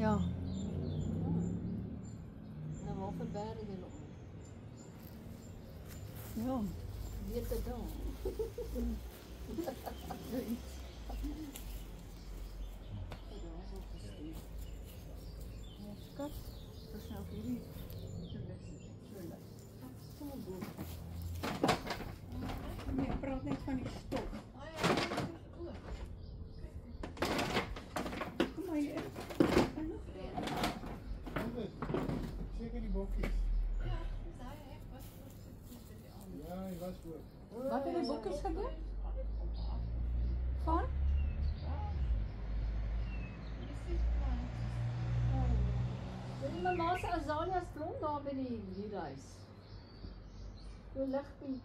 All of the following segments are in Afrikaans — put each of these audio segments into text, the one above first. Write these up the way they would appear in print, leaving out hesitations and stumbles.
Ja. Nou, waar verberg jy nog? Ja. Weet het dan. Ja, skat. Dat is nou hierdie. Nee, ek praat net van die stok. Kom maar hier. Zeker die bokjes. Ja, hij was Ja, hij was goed. Wat het die bokkies gedoen? Van? My ma se azaleas blom daar by die huis. So ligpink.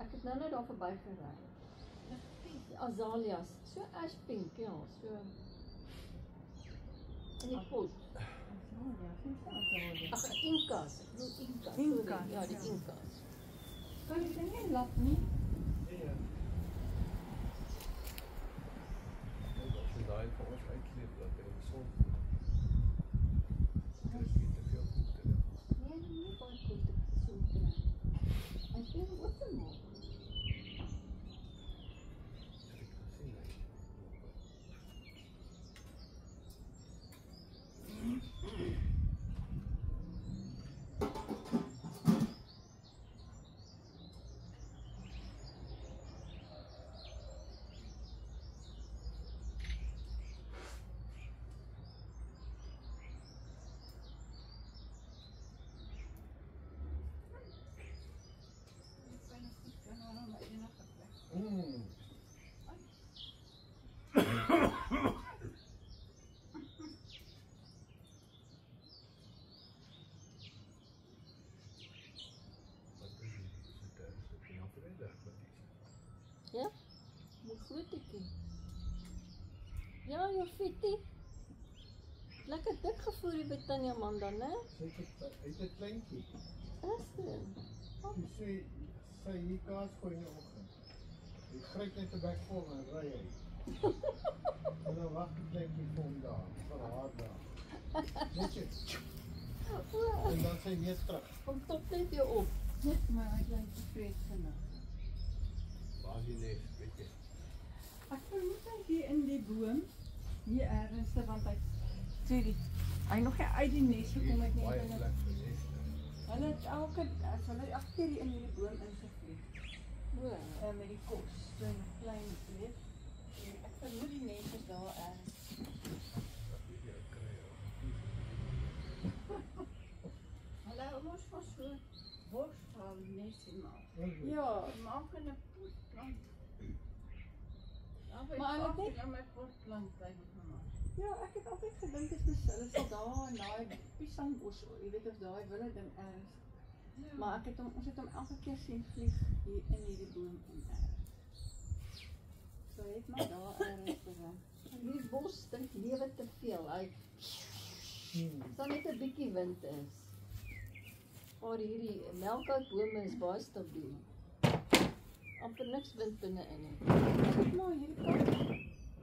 Ek het nou net daar verby gery. Die azaleas, so ash pink, ja, so in die pot. Ag, inkas. Ek bedoel inkas. Inkas, Ja, die ja. inkas. Kan jy dit nie laat nie? Ja. Als je daar voor ons uitkleedt, dat er een zon. Krijg je te veel groente. Nee, nie baie goed te so kry. Ek sien wat te maak. Heb ik gezien eigenlijk. Ja? Hoe groot ekkie? Ja, jou fietie. Lekker dik gevoer die by Tanya Amanda, né? Zeker, hij is een kleintje. Is dit? Je zei hier kaas voor in de ochtend. Ik grijp net de bek vol en rij hij. En dan wacht het kleintje voor hem daar. Voor haar daar. Netjes. En dan zijn we terug. Kom top net jou op. Net maar hy lyk tevrede vandag. Waar is die neef, weet je? Ek vermoed hy hier in die boom, hier ergens, want hy nog nie uit die nes gekom het nie. Baie en plek vir neef. Hulle het elke keer hier in hierdie boom ingevlieg. O, Met die kos, so 'n klein breed. En ek vermoed die nes is daar ergens. Hallo, ons was so borsval nes gemaak. Ja, Maak in 'n potplant. Maar hulle het net- ja met potplant gemaak. ja, ek het altyd gedink dit is hulle sal daar in daai piesangbos, jy weet of daai wille ding ergens. Maar ons het hom elke keer sien vlieg hier in hierdie boom in ergens. So hy het maar daar ergens gegaan. die bos dink lewe te veel. Hy as daar net 'n bietjie wind is. Maar hierdie melkoutbome is baie stabiel. Amper niks wind binne-in nie. Kyk maar hierdie kant.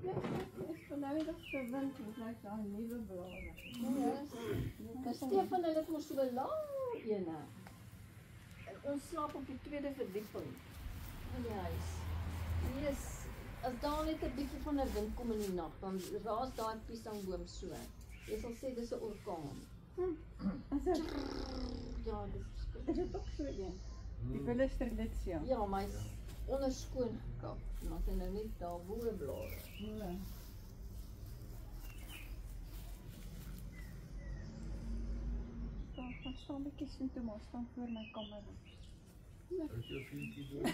Ja, dit is volledig verwind en kry daar nuwe blare. Ja, Stefan hulle het mos so 'n lang ene. En ons slaap op die tweede verdieping van die huis. Hier is as daar net 'n bietjie van 'n wind kom in die nag, dan raas daai piesangboom so. Jy sal sê dis 'n orkaan. Ja, dis Is dit ook so een? Die Philisterlitzia. ja, maar hy's onderskoon gekap. Maar hy nou net daar boere blare. Ja. Gaan staan 'n bietjie sien toe maar staan voor my kamera. Is je vriendje doen?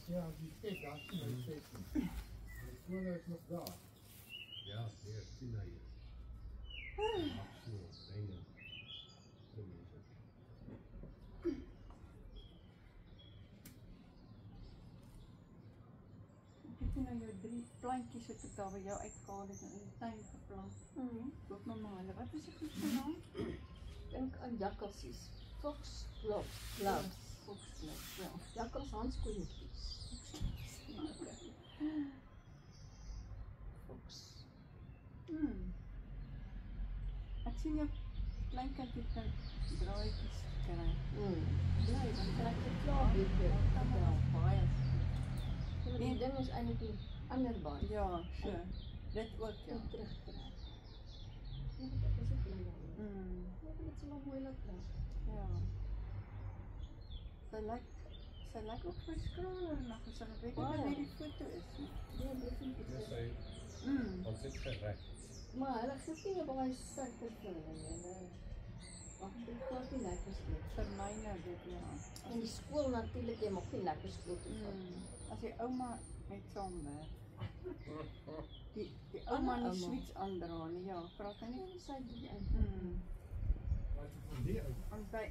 Ja, die kijk, daar is mijn steek. De koning is nog daar. Ja, hier is Tina hier. Absoluut, bijna. Zo is het. Ek het nou jou 3 plantjies wat ek daar by jou uitgehaal het en in die tuin geplant. Loop maar maar hulle. Wat was die goed se naam? Dink aan jakkalsies. Foxgloves. Foxgloves, ja. Jakkals handskoentjies. Fox. sien jou kleinkind het nou draaitjies gekry. Bly, dan trek jy klaar weer. Ja, baie. Ja, die ding is eintlik die ander baan. Ja, so. Dit ook, ja. Om terug te kry. Ja, dit is ook bly daaroor. Ja, dit is wel mooi laat trek. Ja. Sy lyk ook my skraler nog, as ek weet nie wat die foto is nie. Ja, definitief. Dis hy, ons het gerek. Maar hulle gee nie baie sterker vir hulle nie. Ag, dit was nie lekker steek. Vir my nou dit, ja. En die skool natuurlik, jy mag nie lekker skool toe gaan. As die ouma net saamwerk. Die ouma nie sweets aandra nie, ja. Praat hy nie? Sy doen in. Wat is van die ou? Want by,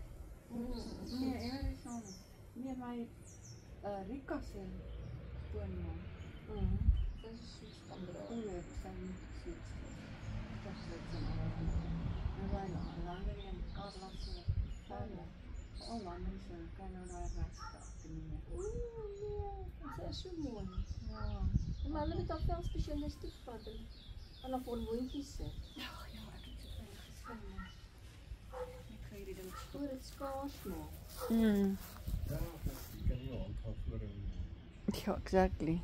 nee, Emma is saam. Nee, my Rika se toonma. Sy is sweets aandra. Oorlog, sy nie sweets. Dat is dit van alles. En wij langer in Carla se vader. Langer se, kan nou daar rechtstap nie. Sy is so mooi. Ja. Maar hulle moet al veel specialiste vat en dan voor woontjies sit. Ja, ek het so baie gesien. Ek kry die ding Voor het skaars maak. Ja, jy kan nie handhaaf voor hom. Ja, exactly.